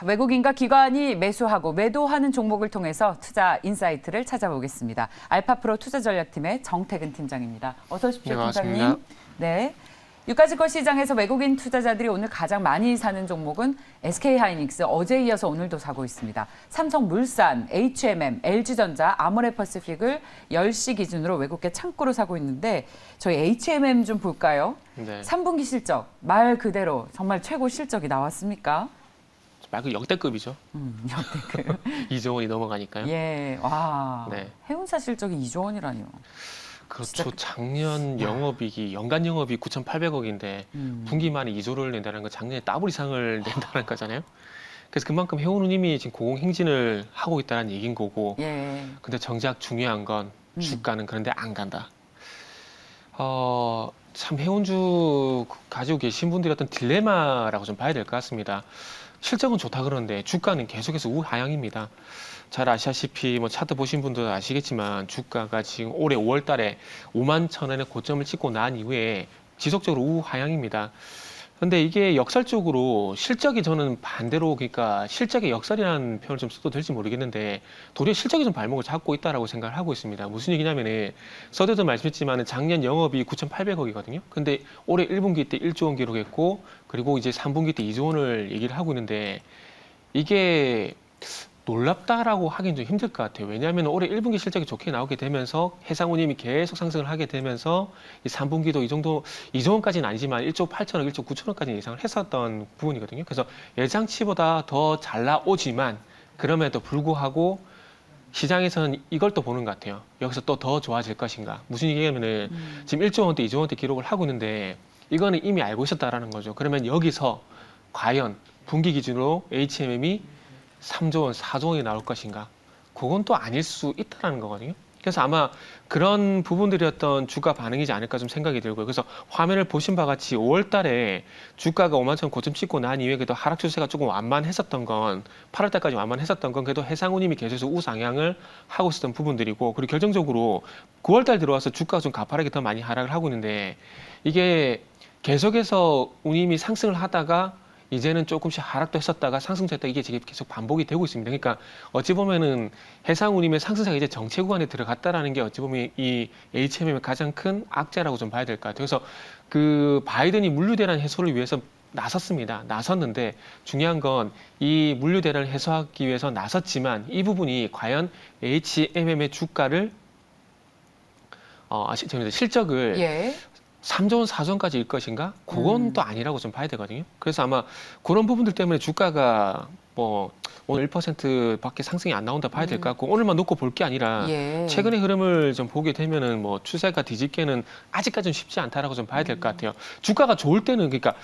외국인과 기관이 매수하고 매도하는 종목을 통해서 투자 인사이트를 찾아보겠습니다. 알파프로 투자전략팀의 정태근 팀장입니다. 어서 오십시오, 네, 팀장님. 반갑습니다. 네. 유가증권 시장에서 외국인 투자자들이 오늘 가장 많이 사는 종목은 SK하이닉스, 어제에 이어서 오늘도 사고 있습니다. 삼성물산, HMM, LG전자, 아모레퍼시픽을 10시 기준으로 외국계 창고로 사고 있는데 저희 HMM 좀 볼까요? 네. 3분기 실적, 말 그대로 정말 최고 실적이 나왔습니까? 말 그 역대급이죠. 역대급. 2조 원이 넘어가니까요. 예, 와. 네. 해운사 실적이 2조 원이라뇨. 그렇죠. 작년 영업이익이 연간 영업이 9,800억인데 분기 만에 2조를 낸다는 건 작년에 더블 이상을 낸다는 거잖아요. 그래서 그만큼 해운님이 지금 고공행진을 하고 있다는 얘기인 거고. 예. 근데 정작 중요한 건 주가는 그런데 안 간다. 참 해운주 가지고 계신 분들이 어떤 딜레마라고 좀 봐야 될 것 같습니다. 실적은 좋다 그러는데 주가는 계속해서 우하향입니다. 잘 아시다시피 뭐 차트 보신 분들도 아시겠지만 주가가 지금 올해 5월 달에 5만 천 원의 고점을 찍고 난 이후에 지속적으로 우하향입니다. 근데 이게 역설적으로 실적이 저는 반대로 그러니까 실적의 역설이라는 표현을 좀 써도 될지 모르겠는데 도리어 실적이 좀 발목을 잡고 있다라고 생각을 하고 있습니다. 무슨 얘기냐면은 서두에도 말씀했지만 작년 영업이 9,800억이거든요. 근데 올해 1분기 때 1조 원 기록했고 그리고 이제 3분기 때 2조 원을 얘기를 하고 있는데 이게 놀랍다라고 하긴 좀 힘들 것 같아요. 왜냐하면 올해 1분기 실적이 좋게 나오게 되면서 해상운임이 계속 상승을 하게 되면서 이 3분기도 이 정도 2조 원까지는 아니지만 1조 8천억, 1조 9천억까지 예상을 했었던 부분이거든요. 그래서 예상치보다 더 잘 나오지만 그럼에도 불구하고 시장에서는 이걸 또 보는 것 같아요. 여기서 또 더 좋아질 것인가. 무슨 얘기냐면은 지금 1조 원대, 2조 원대 기록을 하고 있는데 이거는 이미 알고 있었다라는 거죠. 그러면 여기서 과연 분기 기준으로 HMM이 3조 원, 4조 원이 나올 것인가? 그건 또 아닐 수 있다는 거거든요. 그래서 아마 그런 부분들이었던 주가 반응이지 않을까 좀 생각이 들고요. 그래서 화면을 보신 바와 같이 5월 달에 주가가 5만 천 고점 찍고 난 이후에 그래도 하락 추세가 조금 완만했었던 건 8월 달까지 완만했었던 건 그래도 해상운임이 계속해서 우상향을 하고 있었던 부분들이고 그리고 결정적으로 9월 달 들어와서 주가가 좀 가파르게 더 많이 하락을 하고 있는데 이게 계속해서 운임이 상승을 하다가 이제는 조금씩 하락도 했었다가 상승했다 이게 지금 계속 반복이 되고 있습니다. 그러니까 어찌 보면은 해상운임의 상승세가 이제 정체 구간에 들어갔다라는 게 어찌 보면 이 HMM의 가장 큰 악재라고 좀 봐야 될 것 같아요. 그래서 그 바이든이 물류대란 해소를 위해서 나섰습니다. 나섰는데 중요한 건 이 물류대란을 해소하기 위해서 나섰지만 이 부분이 과연 HMM의 주가를 실적을 예. 3조 원, 4조 원까지 일 것인가? 그건 또 아니라고 좀 봐야 되거든요. 그래서 아마 그런 부분들 때문에 주가가 뭐 오늘 1%밖에 상승이 안 나온다 봐야 될 것 같고 오늘만 놓고 볼 게 아니라 예. 최근의 흐름을 좀 보게 되면은 뭐 추세가 뒤집기는 아직까지는 쉽지 않다라고 좀 봐야 될 것 같아요. 주가가 좋을 때는 그러니까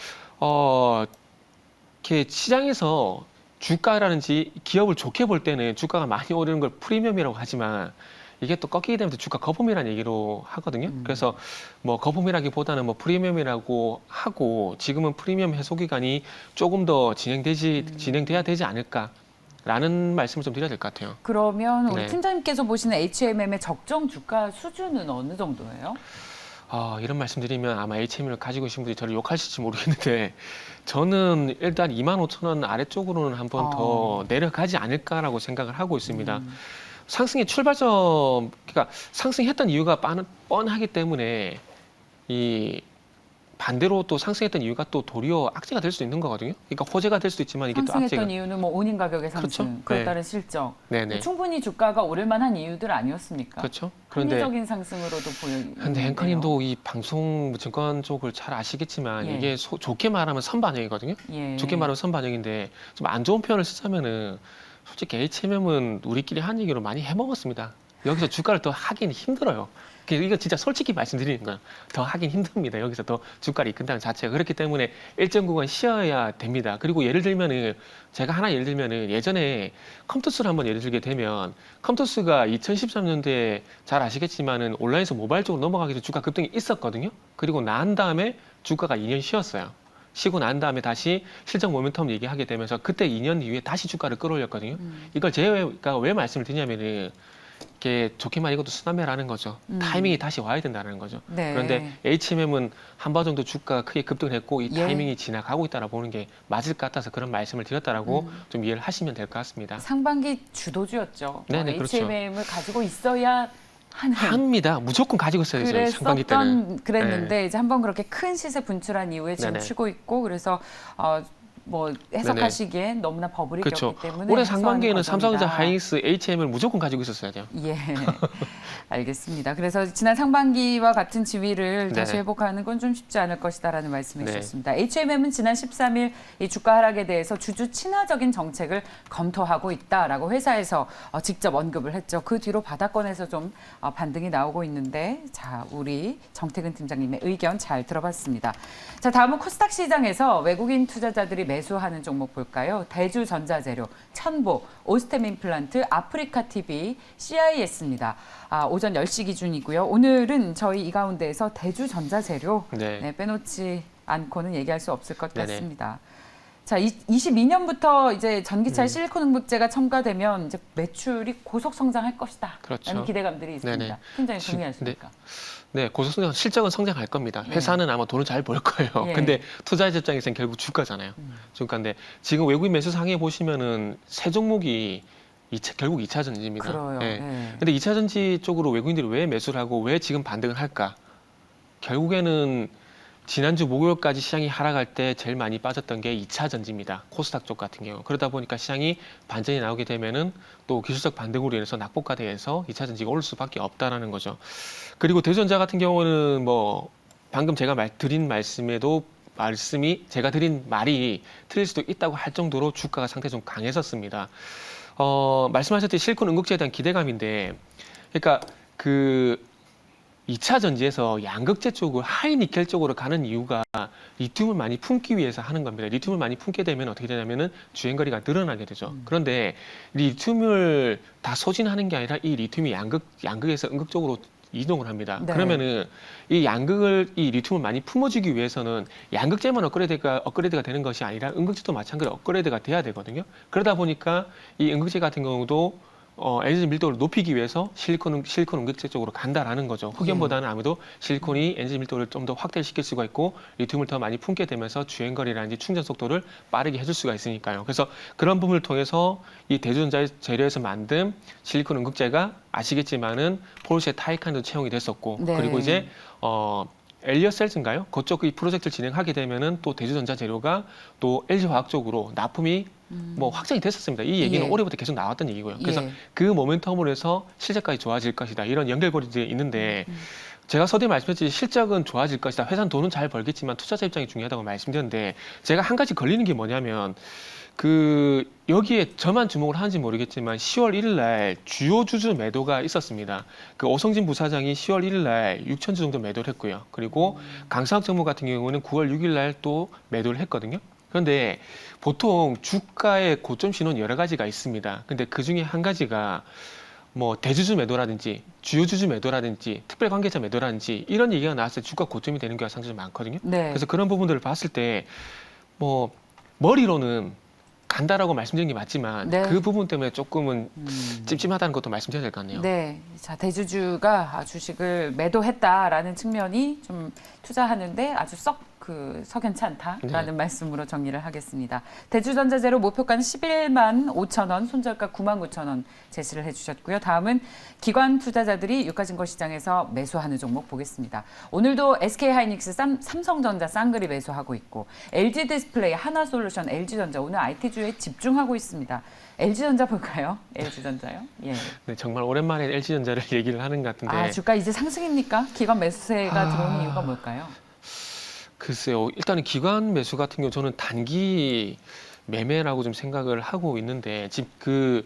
이렇게 시장에서 주가라든지 기업을 좋게 볼 때는 주가가 많이 오르는 걸 프리미엄이라고 하지만 이게 또 꺾이게 되면 주가 거품이라는 얘기로 하거든요. 그래서 뭐 거품이라기보다는 뭐 프리미엄이라고 하고 지금은 프리미엄 해소 기간이 조금 더 진행돼야 되지 않을까라는 말씀을 좀 드려야 될 것 같아요. 그러면 우리 네. 팀장님께서 보시는 HMM의 적정 주가 수준은 어느 정도예요? 이런 말씀드리면 아마 HM을 가지고 계신 분들이 저를 욕하실지 모르겠는데 저는 일단 25,000원 아래쪽으로는 한 번 더 내려가지 않을까라고 생각을 하고 있습니다. 상승의 출발점, 그러니까 상승했던 이유가 뻔하기 때문에 이 반대로 또 상승했던 이유가 또 도리어 악재가 될 수 있는 거거든요. 그러니까 호재가 될 수도 있지만 이게 또 상승했던 악재가. 이유는 뭐 운임 가격의 상승, 그렇죠. 그에 네. 따른 실적. 네네. 충분히 주가가 오를 만한 이유들 아니었습니까? 그렇죠. 그런데 합리적인 상승으로도 보이는데요. 근데 앵커님도 이 방송 증권 쪽을 잘 아시겠지만 예. 이게 좋게 말하면 선반영이거든요. 예. 좋게 말하면 선반영인데 좀 안 좋은 표현을 쓰자면은 솔직히 HMM은 우리끼리 한 얘기로 많이 해먹었습니다. 여기서 주가를 더 하긴 힘들어요. 이거 진짜 솔직히 말씀드리는 거예요. 더 하긴 힘듭니다. 여기서 더 주가를 이끈다는 자체가. 그렇기 때문에 일정 구간 쉬어야 됩니다. 그리고 예를 들면은 제가 하나 예를 들면은 예전에 컴투스를 한번 예를 들게 되면 컴투스가 2013년도에 잘 아시겠지만은 온라인에서 모바일 쪽으로 넘어가기 전에 주가 급등이 있었거든요. 그리고 난 다음에 주가가 2년 쉬었어요. 쉬고 난 다음에 다시 실적 모멘텀 얘기하게 되면서 그때 2년 이후에 다시 주가를 끌어올렸거든요. 이걸 제가 왜 말씀을 드리냐면은 이게 좋게 말해 이것도 쓰나매라는 거죠. 타이밍이 다시 와야 된다는 거죠. 네. 그런데 HMM은 한 번 정도 주가가 크게 급등을 했고 이 예. 타이밍이 지나가고 있다라 보는 게 맞을 것 같아서 그런 말씀을 드렸다라고 좀 이해를 하시면 될 것 같습니다. 상반기 주도주였죠. 네네, 그렇죠. HMM을 가지고 있어야 하는. 합니다. 무조건 가지고 있어야죠. 상반기 때는. 그랬는데 이제 한번 그렇게 큰 시세 분출한 이후에 지금 네네. 치고 있고 그래서 뭐 해석하시기엔 너무나 버블이 그렇죠. 꼈기 때문에 올해 해소하는 상반기에는 삼성전자, 과정이다. 하이닉스, HM을 무조건 가지고 있었어야 돼요. 예, 알겠습니다. 그래서 지난 상반기와 같은 지위를 다시 네네. 회복하는 건 좀 쉽지 않을 것이다라는 말씀해 네. 주셨습니다. HMM은 지난 13일 이 주가 하락에 대해서 주주 친화적인 정책을 검토하고 있다라고 회사에서 직접 언급을 했죠. 그 뒤로 바닥권에서 좀 반등이 나오고 있는데, 자, 우리 정태근 팀장님의 의견 잘 들어봤습니다. 자, 다음은 코스닥 시장에서 외국인 투자자들이 매수하는 종목 볼까요? 대주전자재료, 천보, 오스템 임플란트, 아프리카 TV, CIS입니다. 오전 10시 기준이고요. 오늘은 저희 이 가운데에서 대주전자재료 네. 빼놓지 않고는 얘기할 수 없을 것 네네. 같습니다. 자, 22년부터 이제 전기차 실리콘 응급제가 첨가되면 이제 매출이 고속 성장할 것이다. 그렇죠. 라는 기대감들이 있습니다. 네네. 팀장님 동의하십니까? 네, 고속성장 실적은 성장할 겁니다. 네. 회사는 아마 돈을 잘 벌 거예요. 예. 근데 투자자 입장에서는 결국 주가잖아요. 주가인데 지금 외국인 매수 상에 보시면은 세 종목이 결국 2차 전지입니다. 그래요. 예. 예. 근데 2차 전지 쪽으로 외국인들이 왜 매수를 하고 왜 지금 반등을 할까? 결국에는 지난주 목요일까지 시장이 하락할 때 제일 많이 빠졌던 게 2차 전지입니다. 코스닥 쪽 같은 경우. 그러다 보니까 시장이 반전이 나오게 되면은 또 기술적 반등으로 인해서 낙폭과대해서 2차 전지가 오를 수밖에 없다라는 거죠. 그리고 대전자 같은 경우는 뭐 방금 제가 드린 말씀에도 제가 드린 말이 틀릴 수도 있다고 할 정도로 주가가 상당히 좀 강했었습니다. 말씀하셨듯이 실리콘 응급제에 대한 기대감인데, 그러니까 그 2차 전지에서 양극재 쪽으로 하이니켈 쪽으로 가는 이유가 리튬을 많이 품기 위해서 하는 겁니다. 리튬을 많이 품게 되면 어떻게 되냐면은 주행거리가 늘어나게 되죠. 그런데 리튬을 다 소진하는 게 아니라 이 리튬이 양극에서 응극 쪽으로 이동을 합니다. 네. 그러면은 이 리튬을 많이 품어주기 위해서는 양극재만 업그레이드가 되는 것이 아니라 응극재도 마찬가지로 업그레이드가 돼야 되거든요. 그러다 보니까 이 응극재 같은 경우도 에너지 밀도를 높이기 위해서 실리콘 응급제 쪽으로 간다라는 거죠. 흑연보다는 아무래도 실리콘이 에너지 밀도를 좀 더 확대시킬 수가 있고 리튬을 더 많이 품게 되면서 주행거리라든지 충전 속도를 빠르게 해줄 수가 있으니까요. 그래서 그런 부분을 통해서 이 대주전자 재료에서 만든 실리콘 응급제가 아시겠지만은 포르쉐 타이칸도 채용이 됐었고 네. 그리고 이제 엘리어셀즈인가요? 그쪽 이 프로젝트를 진행하게 되면은 또 대주전자 재료가 또 LG화학 쪽으로 납품이 뭐 확정이 됐었습니다. 이 얘기는 예. 올해부터 계속 나왔던 얘기고요. 그래서 예. 그 모멘텀으로 해서 실적까지 좋아질 것이다. 이런 연결고리들이 있는데 제가 서두에 말씀드렸듯이 실적은 좋아질 것이다. 회사는 돈은 잘 벌겠지만 투자자 입장이 중요하다고 말씀드렸는데 제가 한 가지 걸리는 게 뭐냐면 여기에 저만 주목을 하는지 모르겠지만 10월 1일 날 주요 주주 매도가 있었습니다. 그 오성진 부사장이 10월 1일 날 6천 주 정도 매도를 했고요. 그리고 강상학 정무 같은 경우는 9월 6일 날 또 매도를 했거든요. 그런데 보통 주가의 고점 신호는 여러 가지가 있습니다. 근데 그 중에 한 가지가 뭐 대주주 매도라든지 주요 주주 매도라든지 특별 관계자 매도라든지 이런 얘기가 나왔을 때 주가 고점이 되는 경우가 상당히 많거든요. 네. 그래서 그런 부분들을 봤을 때 뭐 머리로는 간다라고 말씀드린 게 맞지만 네. 그 부분 때문에 조금은 찜찜하다는 것도 말씀드려야 될 것 같네요. 네, 자 대주주가 주식을 매도했다라는 측면이 좀 투자하는데 아주 석연치 않다라는 네. 말씀으로 정리를 하겠습니다. 대주전자재료 목표가는 11만 5천 원, 손절가 9만 9천 원 제시를 해주셨고요. 다음은 기관 투자자들이 유가증권 시장에서 매수하는 종목 보겠습니다. 오늘도 SK하이닉스, 삼성전자 쌍그리 매수하고 있고 LG디스플레이, 하나솔루션, LG전자 오늘 IT주에 집중하고 있습니다. LG전자 볼까요? LG전자요? 예. 네, 정말 오랜만에 LG전자를 얘기를 하는 것 같은데 주가 이제 상승입니까? 기관 매수세가 들어오는 이유가 뭘까요? 글쎄요. 일단은 기관 매수 같은 경우 저는 단기 매매라고 좀 생각을 하고 있는데 지금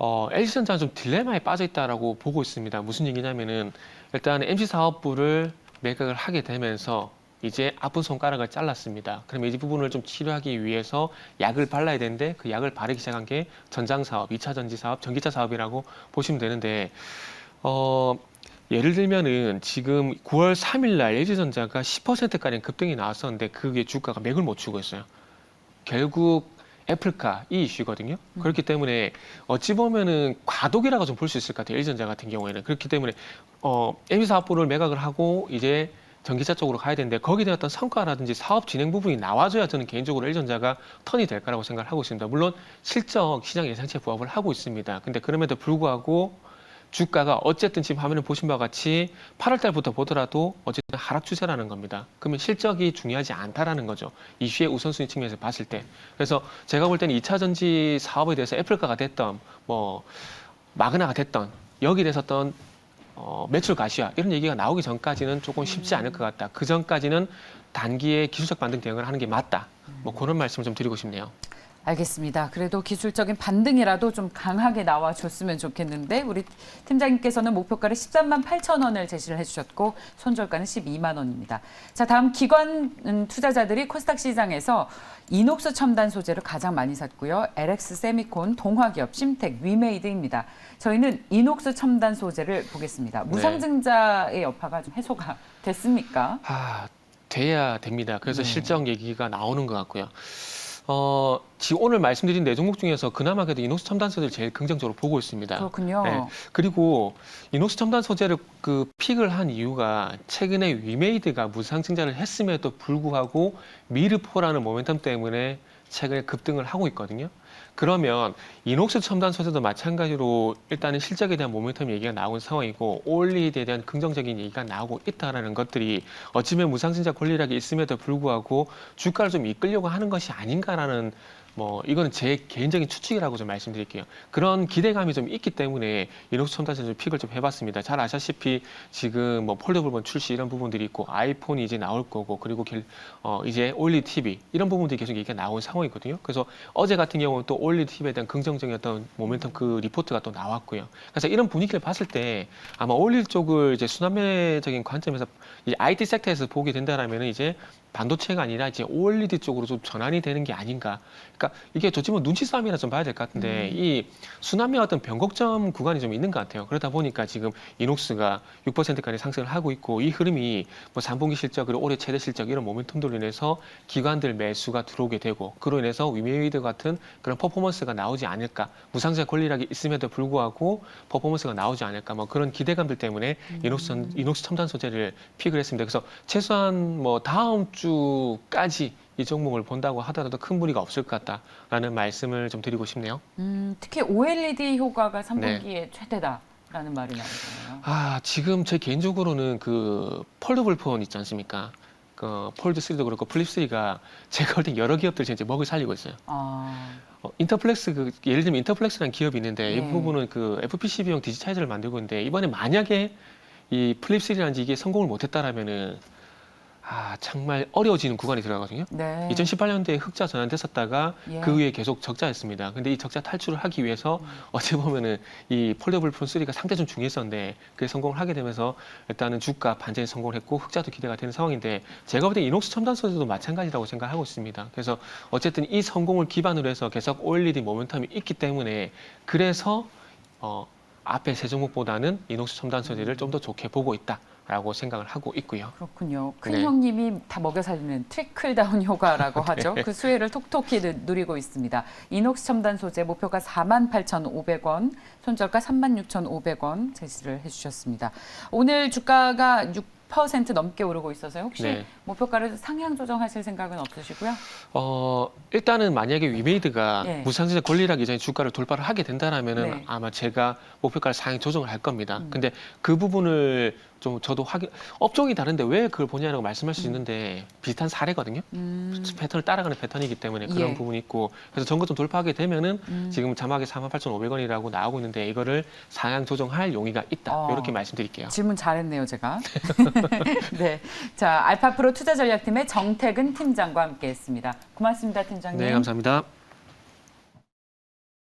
LG전자는 좀 딜레마에 빠져 있다라고 보고 있습니다. 무슨 얘기냐면은 일단 MC 사업부를 매각을 하게 되면서 이제 아픈 손가락을 잘랐습니다. 그러면 이 부분을 좀 치료하기 위해서 약을 발라야 되는데 그 약을 바르기 시작한 게 전장 사업, 2차 전지 사업, 전기차 사업이라고 보시면 되는데 예를 들면은 지금 9월 3일 날 LG전자가 10%가량 급등이 나왔었는데 그게 주가가 맥을 못 추고 있어요. 결국 애플카 이 이슈거든요. 그렇기 때문에 어찌 보면은 과도기라고 좀 볼 수 있을 것 같아요. LG전자 같은 경우에는. 그렇기 때문에 MB 사업부를 매각을 하고 이제 전기차 쪽으로 가야 되는데 거기에 대한 어떤 성과라든지 사업 진행 부분이 나와줘야 저는 개인적으로 LG전자가 턴이 될 거라고 생각을 하고 있습니다. 물론 실적 시장 예상치에 부합을 하고 있습니다. 근데 그럼에도 불구하고 주가가 어쨌든 지금 화면을 보신 바와 같이 8월 달부터 보더라도 어쨌든 하락 추세라는 겁니다. 그러면 실적이 중요하지 않다라는 거죠. 이슈의 우선순위 측면에서 봤을 때. 그래서 제가 볼 때는 2차 전지 사업에 대해서 애플가가 됐던 뭐 마그나가 됐던 여기에 대해서 어떤 매출 가시화 이런 얘기가 나오기 전까지는 조금 쉽지 않을 것 같다. 그 전까지는 단기에 기술적 반등 대응을 하는 게 맞다. 뭐 그런 말씀을 좀 드리고 싶네요. 알겠습니다. 그래도 기술적인 반등이라도 좀 강하게 나와줬으면 좋겠는데 우리 팀장님께서는 목표가를 13만 8천 원을 제시를 해주셨고 손절가는 12만 원입니다. 자, 다음 기관 투자자들이 코스닥 시장에서 이녹스 첨단 소재를 가장 많이 샀고요. LX 세미콘, 동화기업, 심텍, 위메이드입니다. 저희는 이녹스 첨단 소재를 보겠습니다. 무상증자의 여파가 좀 해소가 됐습니까? 돼야 됩니다. 그래서 실적 얘기가 나오는 것 같고요. 지금 오늘 말씀드린 네 종목 중에서 그나마 그래도 이녹스 첨단 소재를 제일 긍정적으로 보고 있습니다. 그렇군요. 네. 그리고 이녹스 첨단 소재를 픽을 한 이유가 최근에 위메이드가 무상증자를 했음에도 불구하고 미르포라는 모멘텀 때문에 최근에 급등을 하고 있거든요. 그러면 이녹스 첨단 소재도 마찬가지로 일단은 실적에 대한 모멘텀 얘기가 나오는 상황이고 올리드에 대한 긍정적인 얘기가 나오고 있다라는 것들이 어찌보면 무상증자 권리락이 있음에도 불구하고 주가를 좀 이끌려고 하는 것이 아닌가라는 이거는 제 개인적인 추측이라고 좀 말씀드릴게요. 그런 기대감이 좀 있기 때문에 이녹스 첨단 소재 픽을 좀 해봤습니다. 잘 아시다시피 지금 폴더블본 출시 이런 부분들이 있고 아이폰이 이제 나올 거고 그리고 이제 올리드 TV 이런 부분들이 계속 얘기가 나온 상황이거든요. 그래서 어제 같은 경우는 또 올리드 TV에 대한 긍정적인 어떤 모멘텀 그 리포트가 또 나왔고요. 그래서 이런 분위기를 봤을 때 아마 올리드 쪽을 이제 순환매적인 관점에서 이제 IT 섹터에서 보게 된다라면 이제 반도체가 아니라 이제 OLED 쪽으로 좀 전환이 되는 게 아닌가. 그러니까 이게 어찌보면 눈치 싸움이라 좀 봐야 될 것 같은데 이 순환매 어떤 변곡점 구간이 좀 있는 것 같아요. 그러다 보니까 지금 이녹스가 6%까지 상승을 하고 있고 이 흐름이 3분기 실적 그리고 올해 최대 실적 이런 모멘텀들로 인해서 기관들 매수가 들어오게 되고 그로 인해서 위메이드 같은 그런 퍼포먼스가 나오지 않을까. 무상증자 권리락이 있음에도 불구하고 퍼포먼스가 나오지 않을까. 그런 기대감들 때문에 이녹스 첨단 소재를 픽을 했습니다. 그래서 최소한 다음 주까지 이 종목을 본다고 하더라도 큰 무리가 없을 것 같다라는 말씀을 좀 드리고 싶네요. 특히 OLED 효과가 3분기에 최대다라는 말이 나오잖아요. 지금 제 개인적으로는 폴더블 폰 있지 않습니까? 폴드 3도 그렇고 플립 3가 제가 볼 땐 여러 기업들이 이제 먹을 살리고 있어요. 인터플렉스 예를 들면 인터플렉스라는 기업이 있는데 이 부분은 FPCB용 디지타이저를 만들고 있는데 이번에 만약에 이 플립 3라든지 이게 성공을 못했다라면은 정말 어려워지는 구간이 들어가거든요. 네. 2018년도에 흑자 전환됐었다가 그 후에 계속 적자였습니다. 근데 이 적자 탈출을 하기 위해서 어찌 보면은 이 폴더블 폰 3가 상당히 좀 중요했었는데 그게 성공을 하게 되면서 일단은 주가 반전이 성공을 했고 흑자도 기대가 되는 상황인데 제가 볼 때 이녹스 첨단 소재도 마찬가지라고 생각하고 있습니다. 그래서 어쨌든 이 성공을 기반으로 해서 계속 OLED 모멘텀이 있기 때문에 그래서 앞에 세 종목보다는 이녹스 첨단 소재를 좀 더 좋게 보고 있다라고 생각을 하고 있고요. 그렇군요. 큰 형님이 다 먹여 살리는 트리클 다운 효과라고 하죠. 그 수혜를 톡톡히 누리고 있습니다. 이녹스 첨단 소재 목표가 48,500원, 손절가 36,500원 제시를 해주셨습니다. 오늘 주가가 6% 넘게 오르고 있어서요. 혹시 목표가를 상향 조정하실 생각은 없으시고요? 일단은 만약에 위메이드가 무상증자 권리락 이전에 주가를 돌파를 하게 된다라면은 아마 제가 목표가를 상향 조정을 할 겁니다. 근데 그 부분을 좀 저도 업종이 다른데 왜 그걸 보냐라고 말씀할 수 있는데 비슷한 사례거든요. 패턴을 따라가는 패턴이기 때문에 그런 부분이 있고 그래서 전고점 돌파하게 되면은 지금 자막에 48,500원이라고 나오고 있는데 이거를 상향 조정할 용의가 있다. 이렇게 말씀드릴게요. 질문 잘했네요, 제가. 네, 자 알파프로 투자전략팀의 정태근 팀장과 함께했습니다. 고맙습니다, 팀장님. 네, 감사합니다.